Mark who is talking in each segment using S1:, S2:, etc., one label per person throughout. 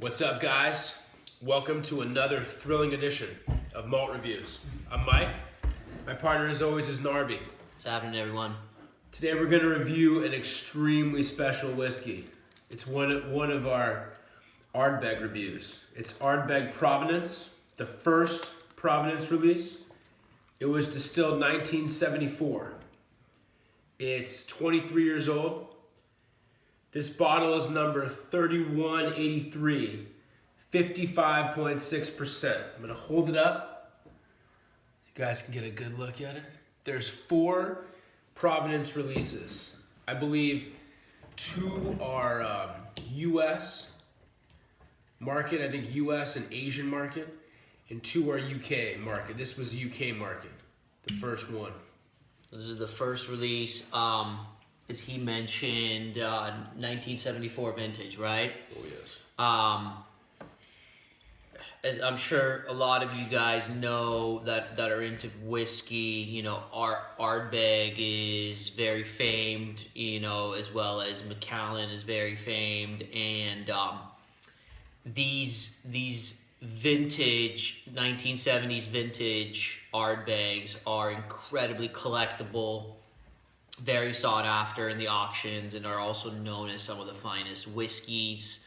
S1: What's up, guys? Welcome to another thrilling edition of Malt Reviews. I'm Mike. My partner, as always, is Narby.
S2: What's happening, everyone?
S1: Today we're going to review an extremely special whiskey. It's one of our Ardbeg reviews. It's Ardbeg Provenance, the first Provenance release. It was distilled 1974. It's 23 years old. This bottle is number 3183, 55.6%. I'm gonna hold it up. You guys can get a good look at it. There's 4 Provenance releases. I believe 2 are US market, I think US and Asian market, and 2 are UK market. This was UK market, the first one.
S2: This is the first release. As he mentioned, 1974 vintage, right?
S1: Oh, yes.
S2: As I'm sure a lot of you guys know that are into whiskey, you know, Ardbeg is very famed, you know, as well as Macallan is very famed, and these vintage 1970s vintage Ardbegs are incredibly collectible, very sought after in the auctions, and are also known as some of the finest whiskeys.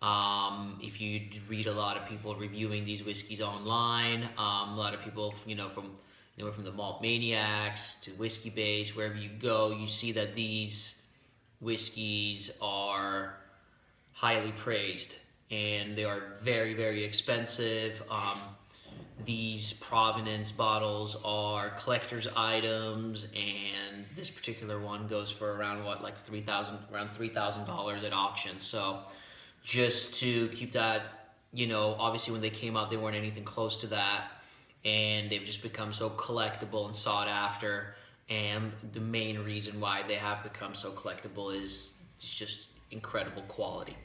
S2: If you read a lot of people reviewing these whiskeys online, a lot of people, from the Malt Maniacs to Whiskey Base, wherever you go, you see that these whiskeys are highly praised, and they are very, very expensive. These Provenance bottles are collector's items, and this particular one goes for around $3,000 at auction. So just to keep that, obviously when they came out, they weren't anything close to that, and they've just become so collectible and sought after. And the main reason why they have become so collectible is just incredible quality.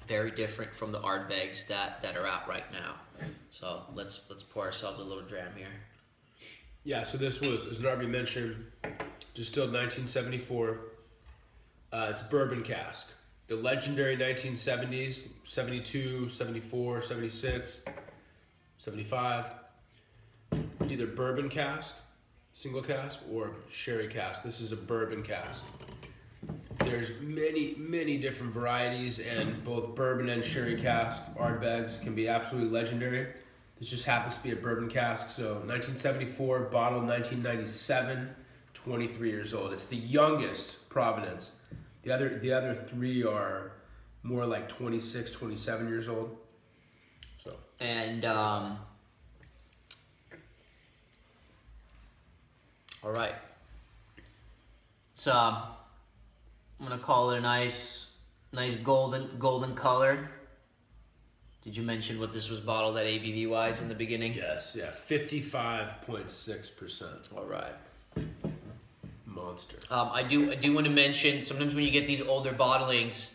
S2: Very different from the Ardbegs that are out right now. So let's pour ourselves a little dram here.
S1: Yeah, so this was, as Narby mentioned, distilled 1974. It's bourbon cask. The legendary 1970s, 72, 74, 76, 75. Either bourbon cask, single cask, or sherry cask. This is a bourbon cask. There's many different varieties, and both bourbon and sherry cask Ardbegs can be absolutely legendary. This just happens to be a bourbon cask. So 1974, bottled 1997, 23 years old. It's the youngest Provenance. The other 3 are more like 26, 27 years old. So.
S2: And all right. So I'm gonna call it a nice golden color. Did you mention what this was bottled at ABV wise in the beginning?
S1: Yes, yeah, 55.6%.
S2: All right.
S1: Monster.
S2: I do want to mention, sometimes when you get these older bottlings,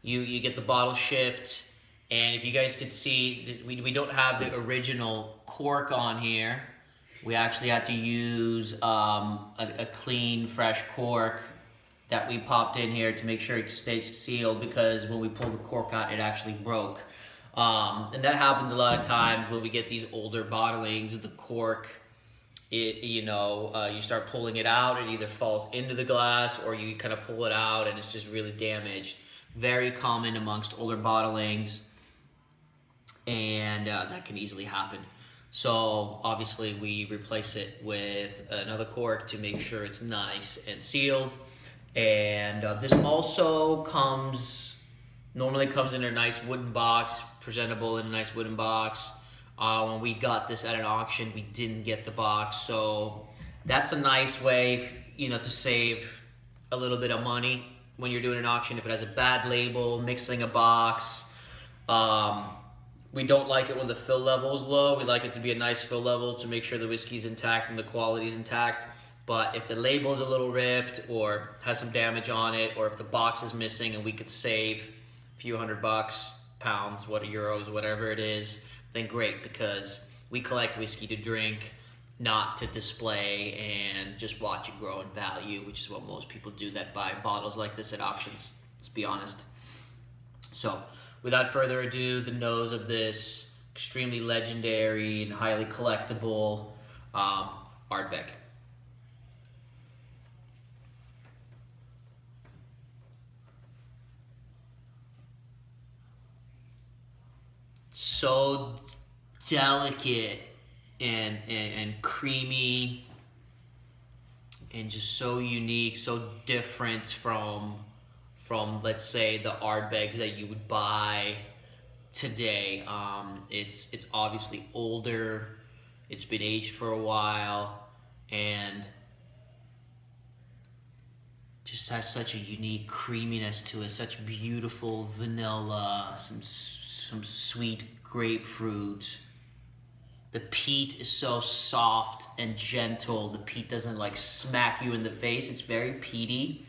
S2: you get the bottle shipped, and if you guys could see, we don't have the original cork on here. We actually had to use a clean, fresh cork that we popped in here to make sure it stays sealed, because when we pulled the cork out, it actually broke. And that happens a lot of times when we get these older bottlings. The cork, you start pulling it out, it either falls into the glass or you kind of pull it out and it's just really damaged. Very common amongst older bottlings, and that can easily happen. So obviously we replace it with another cork to make sure it's nice and sealed. And this also normally comes in a nice wooden box, presentable in a nice wooden box. When we got this at an auction, we didn't get the box, so that's a nice way, to save a little bit of money when you're doing an auction. If it has a bad label, mixing a box. We don't like it when the fill level is low. We like it to be a nice fill level to make sure the whiskey's intact and the quality's intact. But if the label's a little ripped or has some damage on it, or if the box is missing and we could save a few $100, pounds, euros, whatever it is, then great, because we collect whiskey to drink, not to display and just watch it grow in value, which is what most people do that buy bottles like this at auctions, let's be honest. So without further ado, the nose of this extremely legendary and highly collectible Ardbeg. So delicate and creamy and just so unique, so different from let's say the Ardbegs that you would buy today. It's obviously older, it's been aged for a while, and just has such a unique creaminess to it, such beautiful vanilla, some sweet grapefruit. The peat is so soft and gentle. The peat doesn't like smack you in the face. It's very peaty,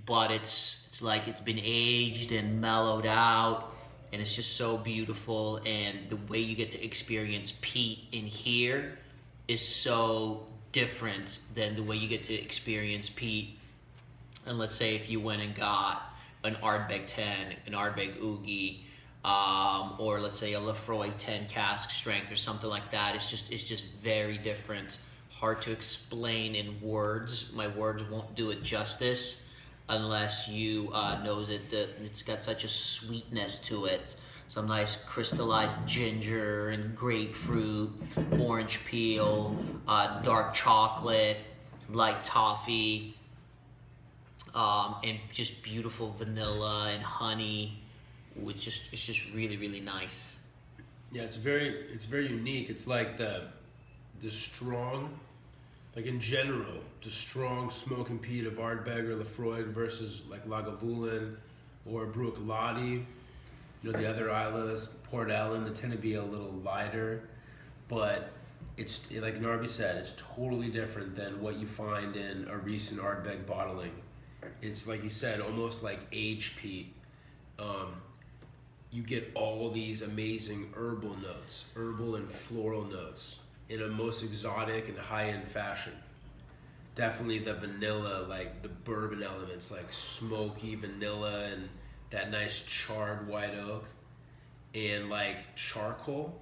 S2: but it's like it's been aged and mellowed out, and it's just so beautiful. And the way you get to experience peat in here is so different than the way you get to experience peat. And let's say if you went and got an Ardbeg 10, an Ardbeg Oogie, or let's say a Lefroy 10 cask strength or something like that. It's just very different. Hard to explain in words. My words won't do it justice unless you knows it. It's got such a sweetness to it. Some nice crystallized ginger and grapefruit, orange peel, dark chocolate, light toffee, and just beautiful vanilla and honey. It's just really, really nice.
S1: Yeah, it's very unique. It's like the strong, like in general, the strong smoke and peat of Ardbeg or Lefroy versus like Lagavulin or Bruichladdich. You know, the other Islas, Port Ellen, they tend to be a little lighter, but it's like Narby said, it's totally different than what you find in a recent Ardbeg bottling. It's like he said, almost like aged peat. You get all these amazing herbal and floral notes in a most exotic and high-end fashion. Definitely the vanilla, like the bourbon elements, like smoky vanilla and that nice charred white oak, and like charcoal,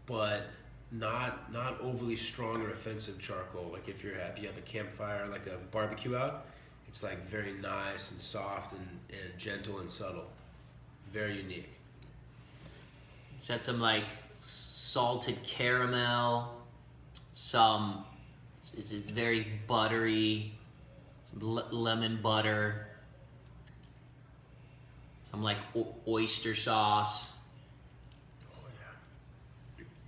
S1: but not overly strong or offensive charcoal. Like if you have a campfire, like a barbecue out, it's like very nice and soft and gentle and subtle. Very unique.
S2: It's got some like salted caramel, it's very buttery, some lemon butter, some like oyster sauce.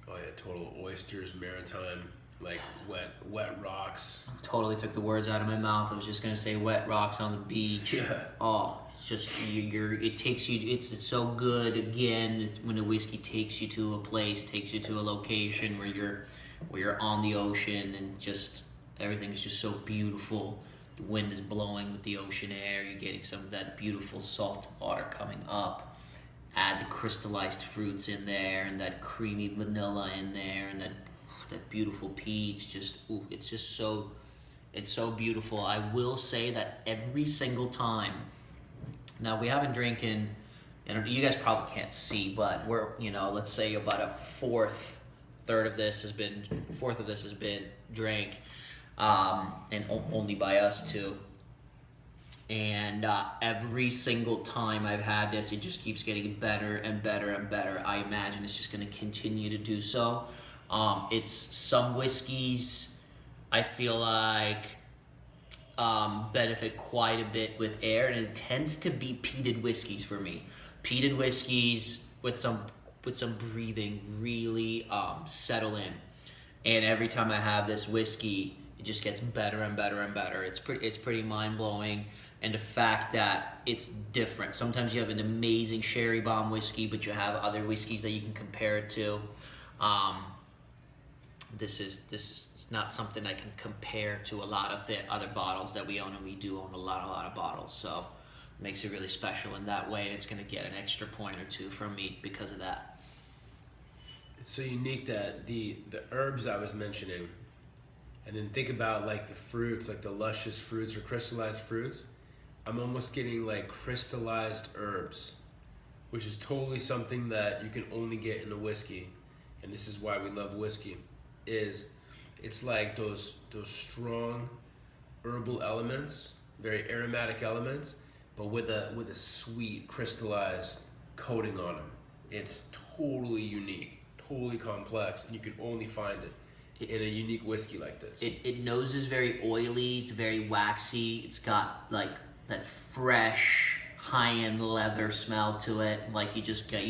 S1: Oh yeah, total oysters, maritime, like wet rocks.
S2: Totally took the words out of my mouth. I was just gonna say wet rocks on the beach.
S1: Yeah.
S2: Oh, it's just it takes you. It's so good. Again, when a whiskey takes you to a place, takes you to a location where you're on the ocean, and just everything is just so beautiful. The wind is blowing with the ocean air. You're getting some of that beautiful salt water coming up. Add the crystallized fruits in there, and that creamy vanilla in there, and that beautiful peach. It's so beautiful. I will say that every single time. Now we have been drinking, and you guys probably can't see, but we're, let's say about a fourth of this has been drank, and only by us two. And every single time I've had this, it just keeps getting better and better and better. I imagine it's just going to continue to do so. It's some whiskeys I feel like benefit quite a bit with air, and it tends to be peated whiskeys for me. Peated whiskeys with some breathing really settle in, and every time I have this whiskey, it just gets better and better and better. It's pretty mind blowing, and the fact that it's different. Sometimes you have an amazing sherry bomb whiskey, but you have other whiskeys that you can compare it to. This is not something I can compare to a lot of the other bottles that we own, and we do own a lot of bottles, so it makes it really special in that way, and it's going to get an extra point or two from me because of that.
S1: It's so unique that the herbs I was mentioning, and then think about like the fruits, like the luscious fruits or crystallized fruits. I'm almost getting like crystallized herbs which is totally something that you can only get in a whiskey, and this is why we love whiskey, is it's like those strong herbal elements, very aromatic elements, but with a sweet crystallized coating on them. It's totally unique, totally complex, and you can only find it in a unique whiskey like this.
S2: It noses very oily. It's very waxy. It's got like that fresh high-end leather smell to it. Like you just get,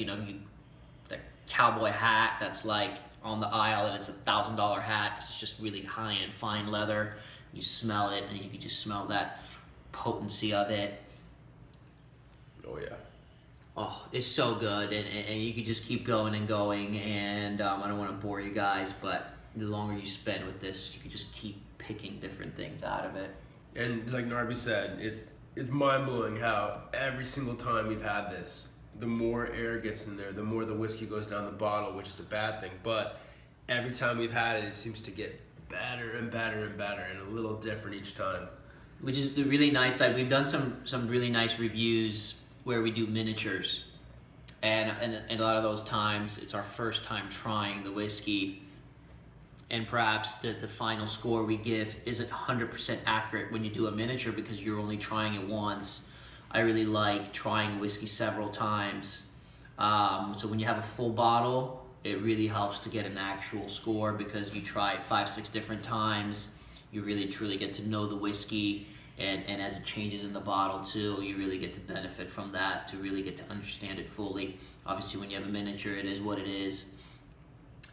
S2: that cowboy hat that's like on the aisle and it's $1,000 hat because it's just really high-end fine leather. You smell it and you can just smell that potency of it.
S1: Oh yeah.
S2: Oh, it's so good, and you could just keep going and going, and I don't want to bore you guys, but the longer you spend with this, you can just keep picking different things out of it.
S1: And like Narby said, it's mind-blowing how every single time we've had this, the more air gets in there, the more the whiskey goes down the bottle, which is a bad thing, but every time we've had it, it seems to get better and better and better, and a little different each time.
S2: Which is the really nice side. We've done some really nice reviews where we do miniatures, and a lot of those times it's our first time trying the whiskey, and perhaps the final score we give isn't 100% accurate when you do a miniature because you're only trying it once. I really like trying whiskey several times, so when you have a full bottle, it really helps to get an actual score because you try it 5-6 different times. You really truly get to know the whiskey. And as it changes in the bottle too, you really get to benefit from that, to really get to understand it fully. Obviously, when you have a miniature, it is what it is.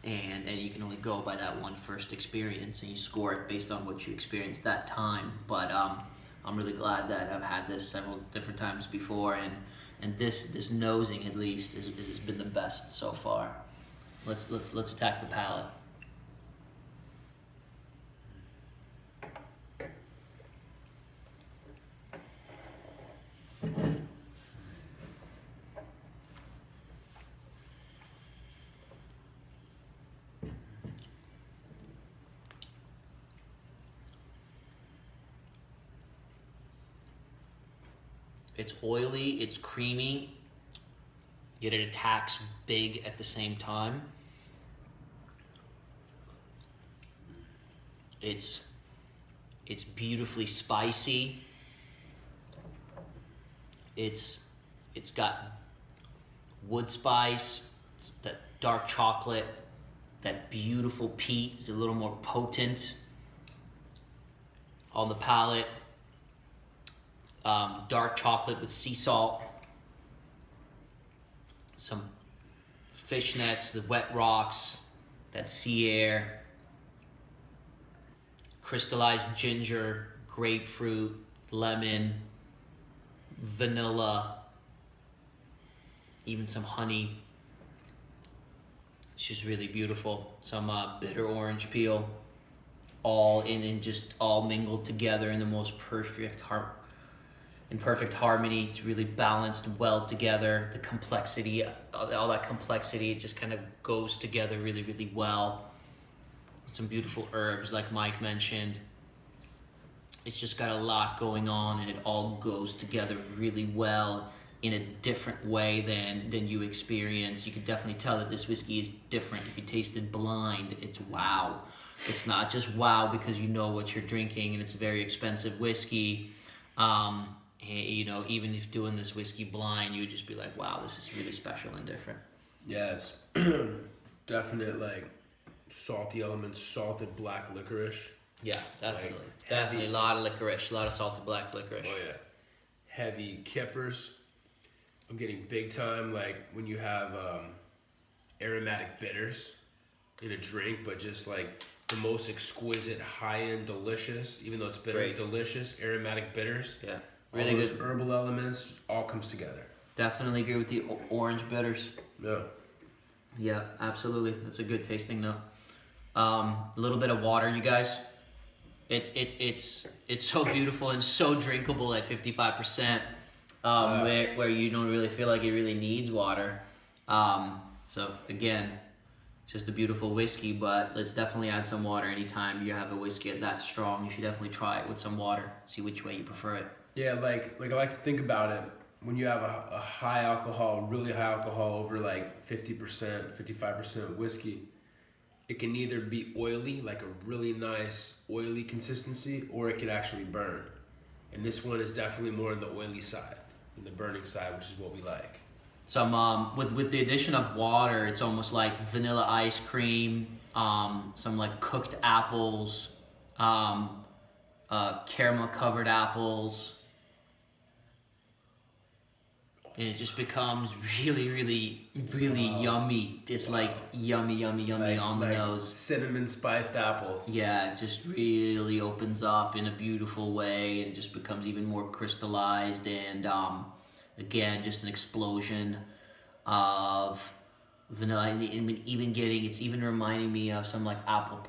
S2: And you can only go by that one first experience, and you score it based on what you experienced that time. But I'm really glad that I've had this several different times before, and this nosing at least has been the best so far. Let's attack the palate. It's oily, it's creamy, yet it attacks big at the same time. It's beautifully spicy. It's got wood spice, that dark chocolate, that beautiful peat is a little more potent on the palate. Dark chocolate with sea salt, some fish nets, the wet rocks, that sea air, crystallized ginger, grapefruit, lemon, vanilla, even some honey. It's just really beautiful. Some bitter orange peel, all just all mingled together in the most perfect harmony. It's really balanced well together. The complexity, all that complexity, it just kind of goes together really, really well. With some beautiful herbs, like Mike mentioned. It's just got a lot going on, and it all goes together really well in a different way than you experience. You can definitely tell that this whiskey is different. If you tasted blind, it's wow. It's not just wow because you know what you're drinking, and it's a very expensive whiskey. Even if doing this whiskey blind, you'd just be like, wow, this is really special and different.
S1: Yeah, it's definite like salty elements, salted black licorice.
S2: Yeah, definitely.
S1: Like,
S2: Definitely a lot of licorice, a lot of salted black licorice.
S1: Oh yeah. Heavy kippers. I'm getting big time like when you have aromatic bitters in a drink, but just like the most exquisite, high-end, delicious, even though it's bitter,
S2: Great.
S1: Delicious aromatic bitters.
S2: Yeah, really
S1: all those
S2: good.
S1: Herbal elements all comes together.
S2: Definitely agree with the orange bitters.
S1: Yeah.
S2: Yeah, absolutely. That's a good tasting note. A little bit of water, you guys. It's so beautiful and so drinkable at 55%. Where you don't really feel like it really needs water. So again, just a beautiful whiskey, but let's definitely add some water anytime you have a whiskey that strong. You should definitely try it with some water. See which way you prefer it.
S1: Yeah, like I like to think about it when you have a high alcohol, really high alcohol over like 50%, 55% whiskey, it can either be oily, like a really nice oily consistency, or it could actually burn. And this one is definitely more on the oily side, than the burning side, which is what we like.
S2: Some with the addition of water, it's almost like vanilla ice cream, some like cooked apples, caramel covered apples. And it just becomes really, really, really yummy. It's like yummy on the nose.
S1: Cinnamon spiced apples.
S2: Yeah, it just really opens up in a beautiful way, and it just becomes even more crystallized. And again, just an explosion of vanilla. And even getting, it's even reminding me of some like apple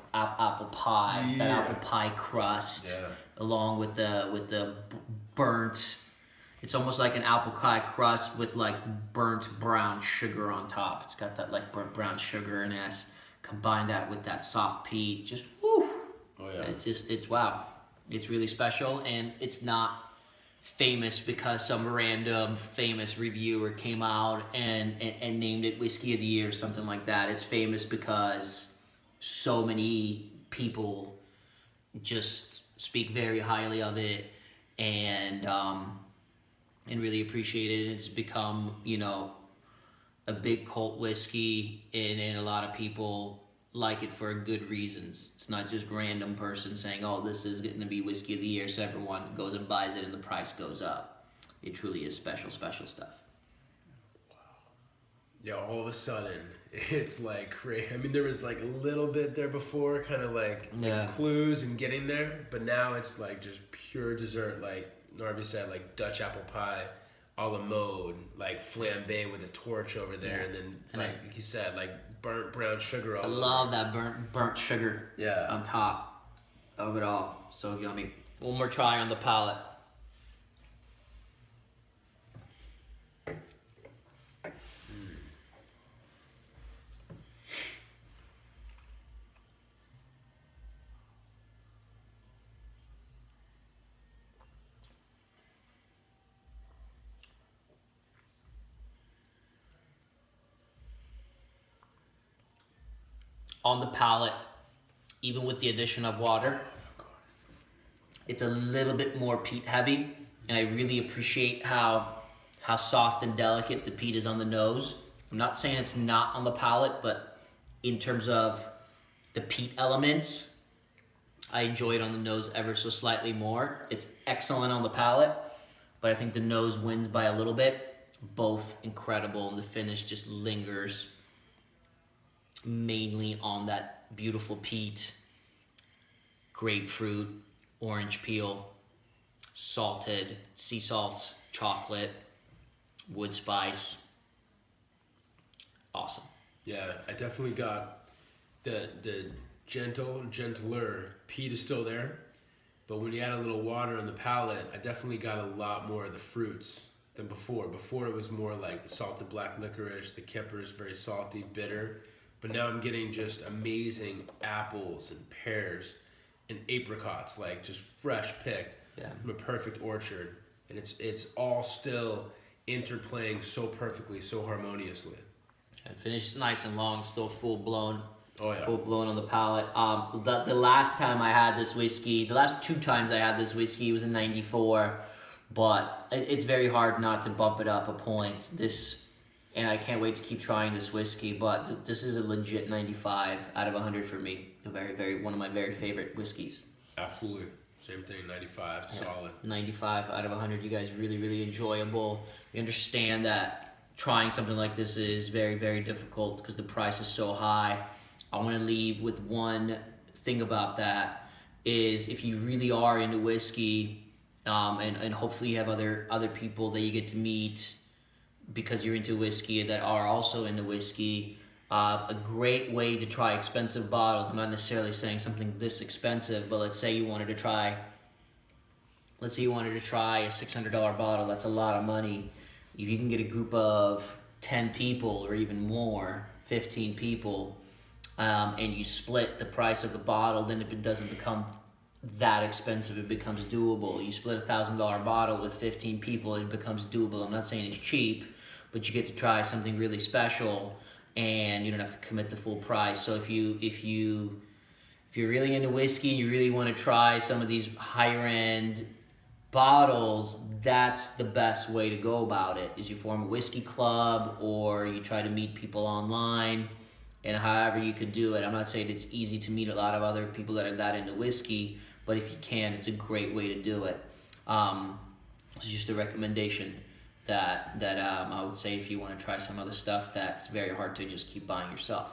S2: pie.
S1: Yeah.
S2: That apple pie crust, along with the burnt. It's almost like an apple pie crust with like burnt brown sugar on top. It's got that like burnt brown sugar and combine that with that soft peat. Just woo!
S1: Oh yeah.
S2: It's wow. It's really special, and it's not famous because some random famous reviewer came out and named it Whiskey of the Year or something like that. It's famous because so many people just speak very highly of it, and really appreciate it. And it's become, you know, a big cult whiskey, and a lot of people like it for good reasons. It's not just random person saying, oh, this is going to be Whiskey of the Year, so everyone goes and buys it and the price goes up. It truly is special stuff.
S1: Yeah, all of a sudden, it's like crazy. I mean, there was like a little bit there before, kind of like clues and getting there, but now it's like just pure dessert, like Narby said, like Dutch apple pie, a la mode, like flambe with a torch over there, and then like he said, like burnt brown sugar.
S2: I love that burnt sugar.
S1: Yeah.
S2: On top of it all, so yummy. One more try on the palate. On the palate, even with the addition of water, it's a little bit more peat heavy, and I really appreciate how soft and delicate the peat is on the nose. I'm not saying it's not on the palate, but in terms of the peat elements, I enjoy it on the nose ever so slightly more. It's excellent on the palate, but I think the nose wins by a little bit. Both incredible, and the finish just lingers mainly on that beautiful peat, grapefruit, orange peel, salted sea salt, chocolate, wood spice. Awesome.
S1: Yeah, I definitely got the gentler peat is still there, but when you add a little water on the palate, I definitely got a lot more of the fruits than before. Before it was more like the salted black licorice, the Kippers, very salty, bitter. But now I'm getting just amazing apples and pears and apricots, like just fresh picked from a perfect orchard. And it's all still interplaying so perfectly, so harmoniously.
S2: And finished nice and long, still full blown.
S1: Oh yeah.
S2: Full blown on the palate. The last time I had this whiskey, the last two times I had this whiskey was in '94, but it's very hard not to bump it up a point. And I can't wait to keep trying this whiskey, but this is a legit 95 out of 100 for me. One of my very favorite whiskeys.
S1: Absolutely. Same thing, 95, solid.
S2: 95 out of 100. You guys really, really enjoyable. We understand that trying something like this is very, very difficult because the price is so high. I want to leave with one thing about that is if you really are into whiskey, and hopefully you have other people that you get to meet because you're into whiskey that are also into whiskey. A great way to try expensive bottles. I'm not necessarily saying something this expensive, but let's say you wanted to try a $600 bottle. That's a lot of money. If you can get a group of 10 people or even more, 15 people, and you split the price of the bottle, then it doesn't become that expensive. It becomes doable. You split $1,000 bottle with 15 people, it becomes doable. I'm not saying it's cheap, but you get to try something really special, and you don't have to commit the full price. So if you're really into whiskey and you really want to try some of these higher end bottles, that's the best way to go about it. Is you form a whiskey club, or you try to meet people online, and however you could do it. I'm not saying it's easy to meet a lot of other people that are that into whiskey, but if you can, it's a great way to do it. It's just a recommendation that I would say if you want to try some other stuff that's very hard to just keep buying yourself.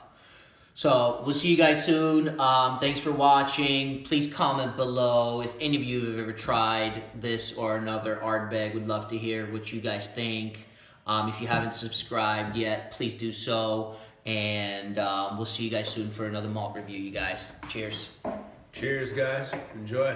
S2: So we'll see you guys soon. Thanks for watching. Please comment below if any of you have ever tried this or another Ardbeg. Would love to hear what you guys think. If you haven't subscribed yet, please do so. And we'll see you guys soon for another malt review, you guys. Cheers.
S1: Cheers, guys. Enjoy.